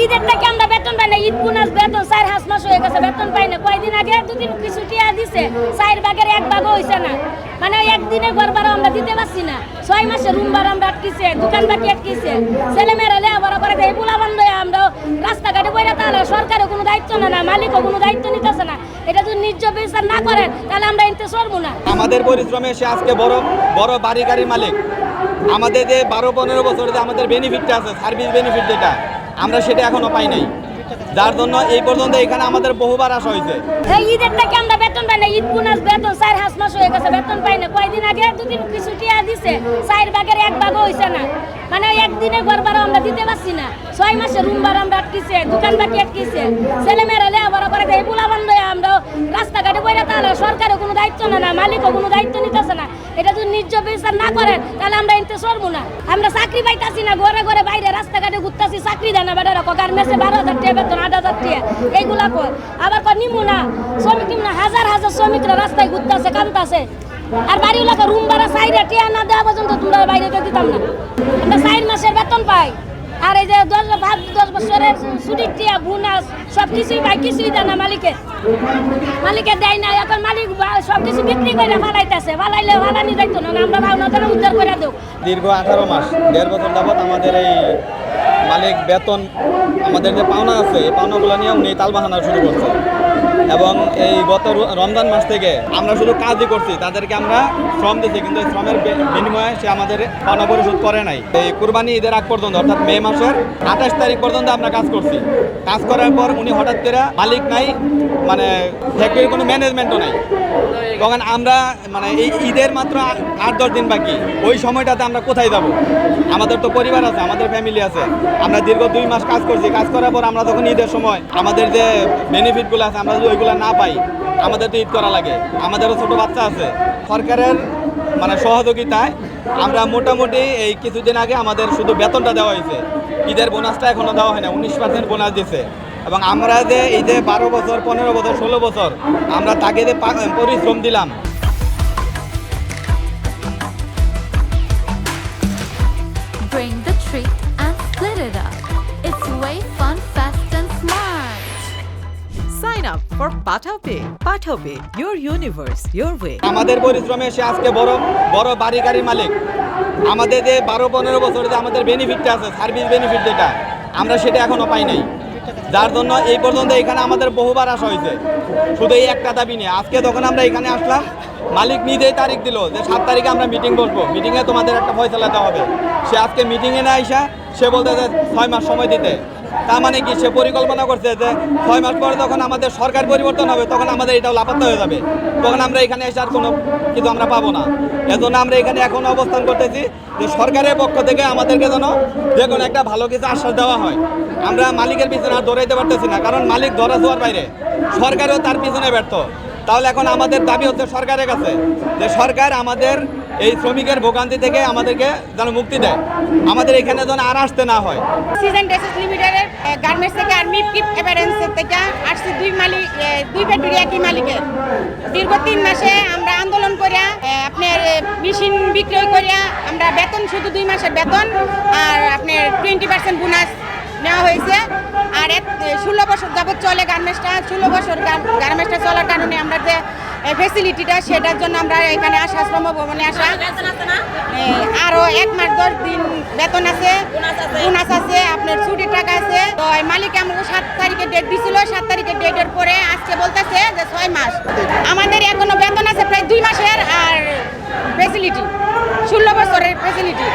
ঈদের থেকে আমরা বেতন পাই না, ঈদ বোনাস বেতন 4 মাস হয়ে গেছে, বেতন পাই না। কয়দিন আগে 2 দিন কিছু টিয়া দিছে, 4 ভাগের 1 ভাগও হইছে না। মানে একদিনের ঘর ভাড়া আমরা দিতে পারছি না, 6 মাসে রুম ভাড়া আমরা আটকিছে, দোকান বাকি আটকিছে, ছেলেমেয়েরা লেখাপড়া করে এই পোলা বন্ধ হয়ে আমরা রাস্তাঘাটে বইরা, তাহলে সরকারের কোনো দায়িত্ব না, না মালিকও কোনো দায়িত্ব নিতেছে না। এটা যদি ন্যায্য বিচার না করেন তাহলে আমরা এনতে চলবো না। আমাদের পরিশ্রমে সে আজকে বড় বড় বাড়ি গাড়ি মালিক। আমাদের যে 12-15 বছর যে আমাদের বেনিফিটটা আছে, সার্ভিস বেনিফিট যেটা, আমরা সেটা এখনো পাই নাই, যার জন্য এই পর্যন্ত এখানে আমাদের বহুবার আসা হয়েছে। এই ঈদের থেকে আমরা বেতন পাই না, ঈদ বোনাস বেতন 4 মাস হয়ে গেছে, বেতন পাই না। কয়দিন আগে 2 দিন কিছু টিয়া দিছে, 4 ভাগের 1 ভাগও হইছে না। মানে একদিনের ঘর ভাড়া আমরা দিতে পারছি না, 6 মাসে রুম ভাড়া আমরা আটকিছে, দোকান বাকি আটকিছে, ছেলেমেয়েরা লেখাপড়া করে এই পোলা বন্ধ হয়ে আমরা রাস্তাঘাটে বইরা, তাহলে সরকারের কোনো দায়িত্ব না, না মালিকও কোনো দায়িত্ব নিতেছে না। এটা যদি ন্যায্য বিচার না করেন তাহলে আমরা এনতে চলবো না। আমরা চাকরি পাইতাছি না, ঘরে ঘরে বাইরে রাস্তাঘাটে ঘুরতাছি, চাকরি দেয় না বেটারা, গার্মেন্টসে 12,000 টাকা বেতন, 8,000 টাকা এইগুলা কয়। আবার নিমু না, শ্রমিক নিমু না, হাজার হাজার শ্রমিকরা রাস্তায় ঘুরতেছে, কামতাছে। আর বাড়িওয়ালাকে রুম ভাড়া 4 টাকা না দেওয়া পর্যন্ত তোমরা বাইরে দিতাম না। আমরা 4 মাসের বেতন পাই, আর এই যে 10 বছরের ছুটির টিয়া বোনাস সবকিছুই পাই, কিছুই দেয় না মালিকে দেয় না। এখন মালিক সবকিছু বিক্রি করে ফালাইতেছে, ফালাইলে ফালানি যাইতো না, আমরা ভাবনা তারা উদ্ধার করে দেব। দীর্ঘ 18 মাস 1.5 বছর যাবৎ আমাদের এই মালিক বেতন, আমাদের যে পাওনা আছে, এই পাওনাগুলো নিয়ে উনি তালবাহানা শুরু করছে। এবং এই গত রমজান মাস থেকে আমরা শুধু কাজই করছি, তাদেরকে আমরা শ্রম দিচ্ছি, কিন্তু এই শ্রমের বিনিময়ে সে আমাদের পাওনা পরিশোধ করে নাই। এই কুরবানি ঈদের আগ পর্যন্ত, অর্থাৎ মে মাসের 28 তারিখ পর্যন্ত আমরা কাজ করছি। কাজ করার পর উনি হঠাৎ করে মালিক নাই, মানে ফ্যাক্টরির কোনো ম্যানেজমেন্টও নাই। তখন আমরা মানে এই ঈদের মাত্র 8-10 দিন বাকি, ওই সময়টাতে আমরা কোথায় যাব? আমাদের তো পরিবার আছে, আমাদের ফ্যামিলি আছে। আমরা দীর্ঘ 2 মাস কাজ করছি। কাজ করার পর আমরা তখন ঈদের সময় আমাদের যে বেনিফিটগুলো আছে, আমরা যদি ওইগুলো না পাই, আমাদের তো ঈদ করা লাগে, আমাদেরও ছোটো বাচ্চা আছে। সরকারের মানে সহযোগিতায় আমরা মোটামুটি এই কিছুদিন আগে আমাদের শুধু বেতনটা দেওয়া হয়েছে, ঈদের বোনাসটা এখনও দেওয়া হয় না, 19% বোনাস দিছে। এবং আমরা যে এই যে 12 বছর, 15 বছর, 16 বছর আমরা তাকে যে পরিশ্রম দিলাম, Bring the treat and split it up. It's way fun, fast and smart. Sign up for PathaPay. PathaPay, your universe, your way. আমাদের পরিশ্রমে সে আজকে বড় বড় বাড়ি গাড়ি মালিক। আমাদের যে 12-15 বছর যে আমাদের বেনিফিটটা আছে, সার্ভিস বেনিফিট যেটা, আমরা সেটা এখনো পাই নাই, যার জন্য এই পর্যন্ত এখানে আমাদের বহুবার আসা হয়েছে, শুধু এই একটা দাবি নিয়ে। আজকে যখন আমরা এখানে আসলাম, মালিক নিজেই তারিখ দিল যে 7 তারিখে আমরা মিটিং বসবো, মিটিংয়ে তোমাদের একটা ফয়সালা দেওয়া হবে। সে আজকে মিটিংয়ে না আইসা সে বলতে যে 6 মাস সময় দিতে। তার মানে কি, সে পরিকল্পনা করছে যে 6 মাস পরে যখন আমাদের সরকার পরিবর্তন হবে, তখন আমাদের এটাও লাপাত্তা হয়ে যাবে, তখন আমরা এখানে এসে আর কোনো কিছু আমরা পাবো না। এজন্য আমরা এখানে এখন অবস্থান করতেছি যে সরকারের পক্ষ থেকে আমাদেরকে যেন যে কোনো একটা ভালো কিছু আশ্বাস দেওয়া হয়। আমরা মালিকের পিছনে আর দৌড়াইতে পারতেছি না, কারণ মালিক ধরা ছোঁয়ার বাইরে, সরকারও তার পিছনে ব্যর্থ। তাহলে এখন আমাদের দাবি হচ্ছে সরকারের কাছে যে সরকার আমাদের এই শ্রমিকের ভোগান্তি থেকে আমাদেরকে যেন মুক্তি দেয়, আমাদের এখানে যেন আর আসতে না হয়। সিজন ড্রেসেস লিমিটেডের গার্মেন্টস থেকে আর মিপকিপ এভারেন্সের থেকে আসছে 2 ফ্যাক্টরি একই মালিকের। দীর্ঘ 3 মাসে আমরা আন্দোলন করিয়া আপনার মেশিন বিক্রয় করিয়া আমরা বেতন, শুধু 2 মাসের বেতন আর আপনার 20% বোনাস নেওয়া হয়েছে। আর 16 বছর যাবত চলে গার্মেন্টসটা। 16 বছর গার্মেন্টসটা চলার কারণে আমরা যে ফেসিলিটিটা, সেটার জন্য আমরা এখানে আসা, শ্রম ভবনে আসা। আরও 1 মাস 10 দিন বেতন আছে, বোনাস আছে, আপনার ছুটির টাকা আছে। তো মালিক আমাকে 7 তারিখে ডেট দিছিল, 7 তারিখে ডেটের পরে আজকে বলতেছে যে 6 মাস। আমাদের এখনো বেতন আছে প্রায় 2 মাসের, আর ফেসিলিটি 16 বছরের ফেসিলিটি।